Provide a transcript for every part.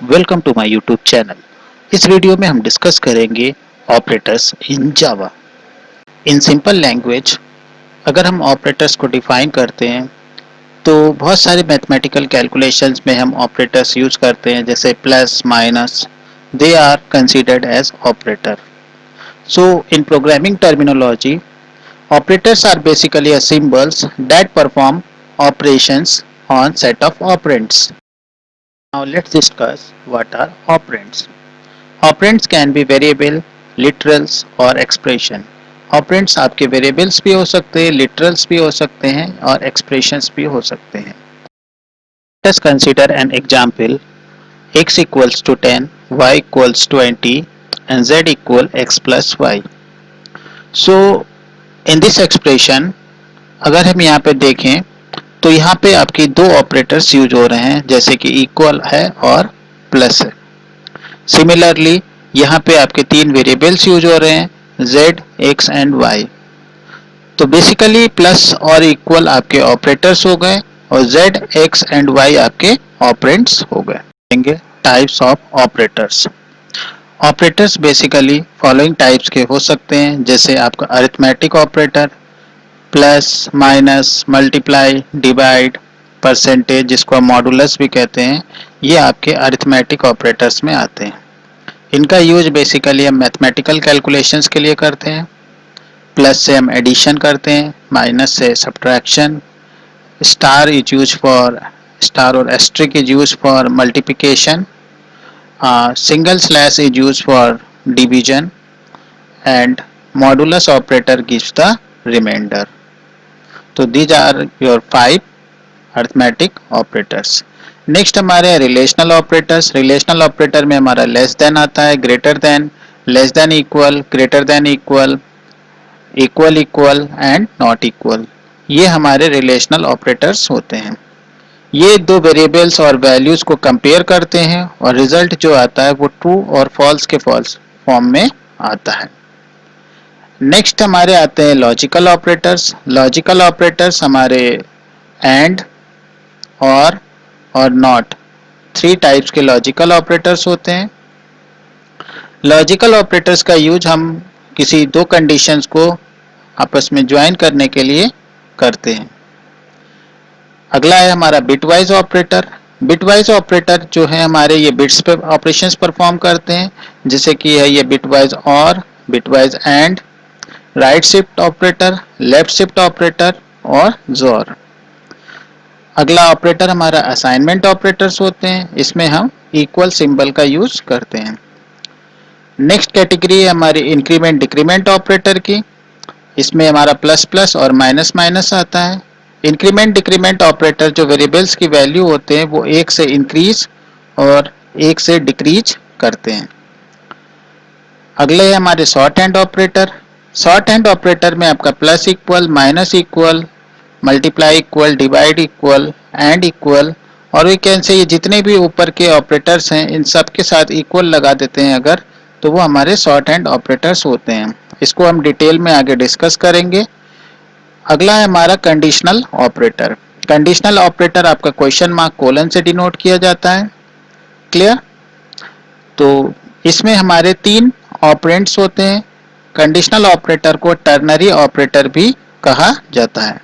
Welcome to my YouTube channel. इस video में हम डिस्कस करेंगे operators in Java. In simple language अगर हम ऑपरेटर्स को डिफाइन करते हैं तो बहुत सारे मैथमेटिकल कैलकुलेशंस में हम ऑपरेटर्स यूज करते हैं, जैसे plus minus. They are considered as operator. So in programming terminology, operators are basically a symbols that perform operations on set of operands. Now let's discuss what are operands. Operands can be variable, literals और expression. Operands आपके variables भी हो सकते हैं, literals भी हो सकते हैं और expressions भी हो सकते हैं. Let us consider an example. X equals to 10, y equals 20 and z equal x plus y. So in this expression अगर हम यहाँ पे देखें तो यहाँ पे आपकी दो ऑपरेटर्स यूज हो रहे हैं, जैसे कि इक्वल है और प्लस है। सिमिलरली यहाँ पे आपके तीन वेरिएबल्स यूज हो रहे हैं, z, x एंड y। तो बेसिकली प्लस और इक्वल आपके ऑपरेटर्स हो गए और z, x एंड y आपके ऑपरेंड्स हो गए। Types of operators. Operators basically following types के हो सकते हैं, जैसे आपका arithmetic operator, plus minus multiply divide percentage, जिसको हम मॉडुलस भी कहते हैं, ये आपके अरिथमेटिक ऑपरेटर्स में आते हैं। इनका यूज बेसिकली हम मैथमेटिकल कैलकुलेशंस के लिए करते हैं। प्लस से हम एडिशन करते हैं, माइनस से subtraction, star is use for star और asterisk is use for multiplication, single slash is used for division and modulus operator gives the remainder. तो these are your 5 arithmetic operators. Next हमारे relational operators. Relational operator में हमारा less than आता है, greater than, less than equal, greater than equal, equal equal and not equal. ये हमारे relational operators होते हैं। ये दो वेरिएबल्स और वैल्यूज को कंपेयर करते हैं और रिजल्ट जो आता है वो ट्रू और फॉल्स के फॉल्स फॉर्म में आता है। नेक्स्ट हमारे आते हैं लॉजिकल ऑपरेटर्स। लॉजिकल ऑपरेटर्स हमारे एंड, और नॉट, थ्री टाइप्स के लॉजिकल ऑपरेटर्स होते हैं। लॉजिकल ऑपरेटर्स का यूज हम किसी दो कंडीशंस को आपस में ज्वाइन करने के लिए करते हैं। अगला है हमारा बिटवाइज ऑपरेटर। बिटवाइज ऑपरेटर जो है हमारे, ये बिट्स पे ऑपरेशंस परफॉर्म करते हैं, जैसे कि है ये बिटवाइज और, bitwise and, right shift operator, left shift operator और जोर। अगला ऑपरेटर हमारा असाइनमेंट ऑपरेटर्स होते हैं, इसमें हम इक्वल सिंबल का यूज करते हैं। नेक्स्ट कैटेगरी है हमारी इंक्रीमेंट डिक्रीमेंट ऑपरेटर की। इसमें हमारा प्लस प्लस और माइनस माइनस आता है। इंक्रीमेंट डिक्रीमेंट ऑपरेटर जो वेरिएबल्स की वैल्यू होते हैं वो एक से इंक्रीज और एक से डिक्रीज करते हैं। अगले है हमारे short hand operator. Short hand operator में आपका plus equal, minus equal, multiply equal, divide equal and equal, और वी कैन से ये जितने भी ऊपर के ऑपरेटर्स हैं इन सब के साथ इक्वल लगा देते हैं अगर, तो वो हमारे शॉर्ट हैंड ऑपरेटर्स होते हैं। इसको हम डिटेल में आगे डिस्कस करेंगे। अगला है हमारा कंडीशनल ऑपरेटर। कंडीशनल ऑपरेटर आपका क्वेश्चन मार्क कोलन से डिनोट किया जाता है। क्लियर? तो इसमें हमारे तीन ऑपरेंड्स होते हैं। कंडीशनल ऑपरेटर को टर्नरी ऑपरेटर भी कहा जाता है।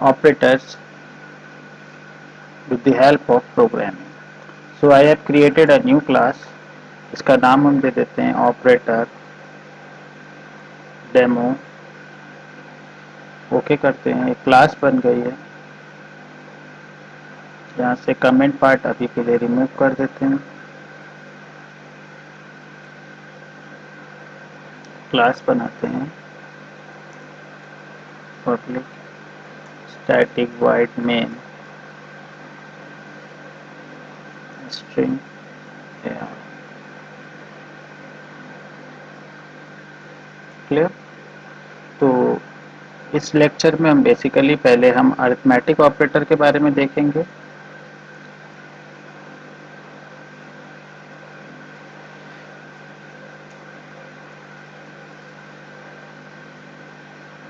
Operators with the help of programming. So I have created a new class. इसका नाम हम दे देते हैं ऑपरेटर डेमो। ओके करते हैं, एक क्लास बन गई है। यहाँ से कमेंट पार्ट अभी के लिए रिमूव कर देते हैं। क्लास बनाते हैं public static void main string. Clear? तो इस लेक्चर में हम बेसिकली पहले हम अरिथमेटिक ऑपरेटर के बारे में देखेंगे।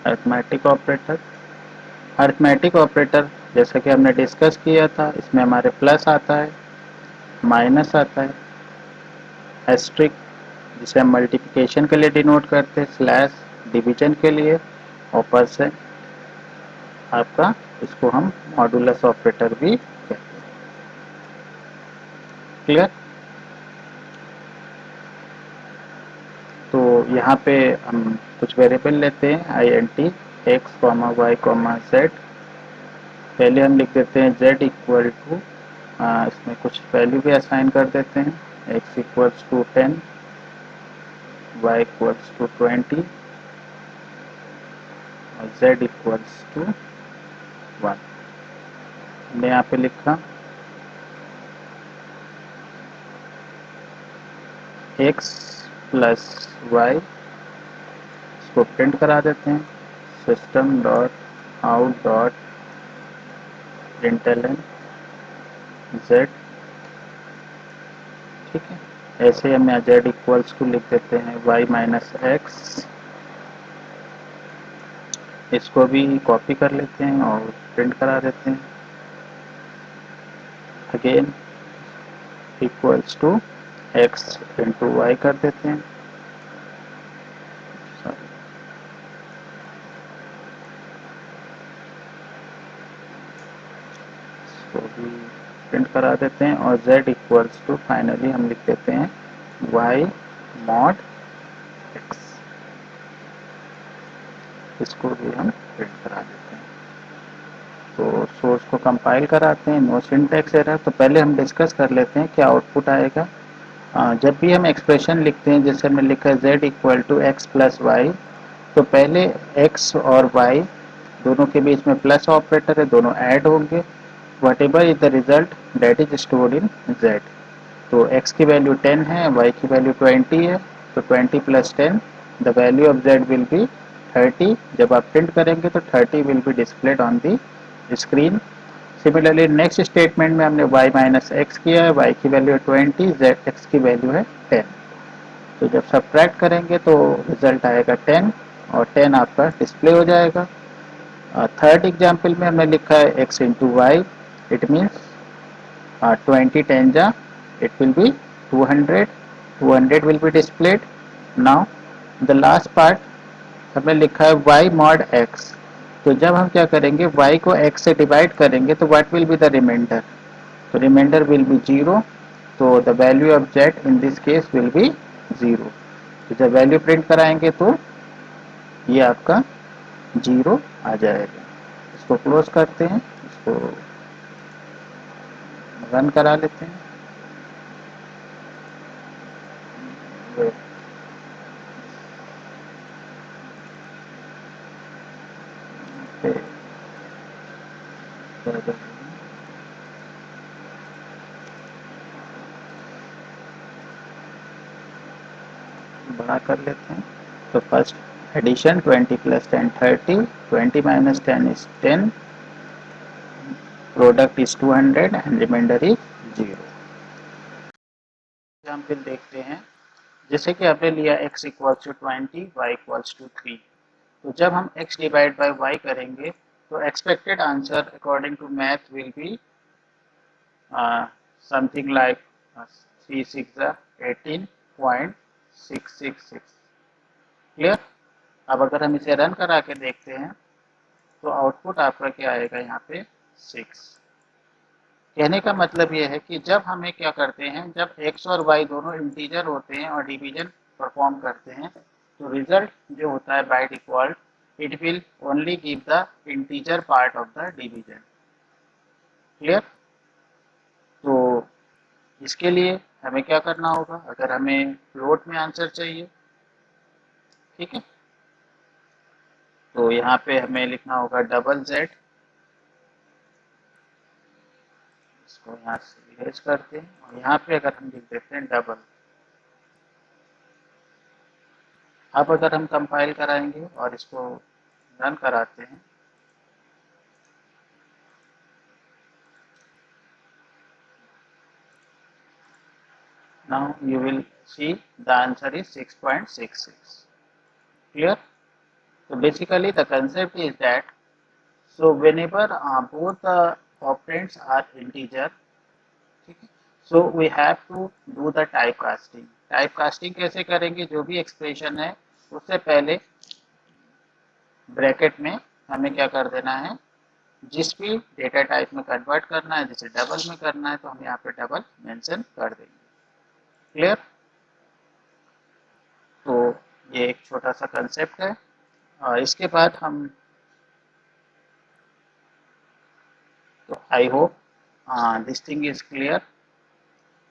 अरिथमेटिक ऑपरेटर जैसा कि हमने डिस्कस किया था, इसमें हमारे प्लस आता है, माइनस आता है, एस्ट्रिक जिसे हम मल्टीप्लिकेशन के लिए डिनोट करते हैं, स्लैश डिवीजन के लिए, और परसेंट आपका, इसको हम मॉडुलस ऑपरेटर भी कहते हैं। क्लियर? तो यहाँ पे हम कुछ वेरिएबल लेते हैं, I N T X comma Y comma Z. पहले हम लिख देते हैं z इक्वल टू, इसमें कुछ वैल्यू भी असाइन कर देते हैं, x equals to 10, y equals to 20 और z इक्वल्स टू 1। हमने यहाँ पे लिखा x प्लस वाई, इसको प्रिंट करा देते हैं, system dot out dot println z। ठीक है, ऐसे हम यहाँ z इक्वल्स टू लिख देते हैं y माइनस एक्स, इसको भी कॉपी कर लेते हैं और प्रिंट करा देते हैं, again equals to X into Y कर देते हैं, इसको भी प्रिंट करा देते हैं, और z इक्वल्स टू फाइनली हम लिख देते हैं y मॉड x, इसको भी हम प्रिंट करा देते हैं। तो सोर्स को कंपाइल कराते हैं, नो सिंटैक्स एरर। तो पहले हम डिस्कस कर लेते हैं क्या आउटपुट आएगा। जब भी हम एक्सप्रेशन लिखते हैं, जैसे हमने लिखा है z equal to X plus Y, तो पहले x और y दोनों के बीच में प्लस ऑपरेटर है, दोनों ऐड होंगे, what ever is the result that is stored in z। तो x की वैल्यू 10 है, y की वैल्यू 20 है, तो 20 plus 10, the value of z will be 30। जब आप प्रिंट करेंगे तो 30 will be displayed on the screen. Similarly next statement में हमने y माइनस एक्स किया है, y की वैल्यू 20, z x की वैल्यू है 10। तो जब सब्ट्रैक्ट करेंगे तो रिजल्ट आएगा 10, और 10 आपका डिस्प्ले हो जाएगा। थर्ड एग्जाम्पल में हमने लिखा है x into Y, it means 20 10 जा, it will be 200, 200 will be displayed. Now the last part हमने लिखा है y mod x। तो जब हम क्या करेंगे, y को x से डिवाइड करेंगे तो what will be the remainder? तो remainder will be 0, तो the value of z in this case will be 0। तो जब वैल्यू प्रिंट कराएंगे तो ये आपका 0 आ जाएगा। इसको क्लोज करते हैं, इसको रन करा लेते हैं। बड़ा कर लेते हैं। तो first addition 20 plus 10 30, 20 minus 10 is 10, product is 200 and reminder is 0। Example देखते हैं, जैसे कि आपने लिया x equals to 20, y equals to 3। तो जब हम x डिवाइड बाय y करेंगे तो expected answer according to math will be something like 3 6 18.666। Clear? अब अगर हम इसे रन करा के देखते हैं तो आउटपुट आपका क्या आएगा यहाँ पे 6। कहने का मतलब ये है कि जब हमें क्या करते हैं, जब x और y दोनों इंटीजर होते हैं और डिवीजन परफॉर्म करते हैं, तो रिजल्ट जो होता है by default it will only give the integer part of the division. Clear? तो इसके लिए हमें क्या करना होगा, अगर हमें फ्लोट में आंसर चाहिए, ठीक है, तो यहाँ पे हमें लिखना होगा डबल z, इसको यहाँ से इरेज करते हैं, और यहाँ पे अगर हम लिख देते हैं डबल। अब अगर हम कंपाइल कराएंगे और इसको रन कराते हैं, now you will see the answer is 6.66। clear? So basically the concept is that So whenever both operands are integer, ठीक है, so we have to do the typecasting. Typecasting कैसे करेंगे? जो भी एक्सप्रेशन है उससे पहले ब्रैकेट में हमें क्या कर देना है, जिस भी डेटा टाइप में कन्वर्ट करना है, जैसे डबल में करना है तो हम यहाँ पे डबल मेंशन कर देंगे। क्लियर? तो ये एक छोटा सा कंसेप्ट है। इसके बाद हम, तो I hope this thing is clear.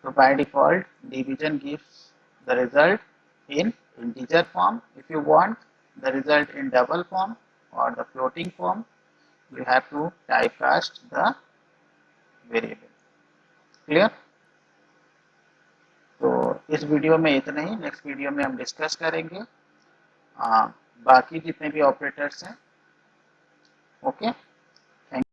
So by default, division gives the result in integer form. If you want the result in double form or the floating form, you have to typecast the variable. Clear? तो इस video में इतना ही। Next video में हम discuss करेंगे बाकी जितने भी ऑपरेटर्स हैं। ओके।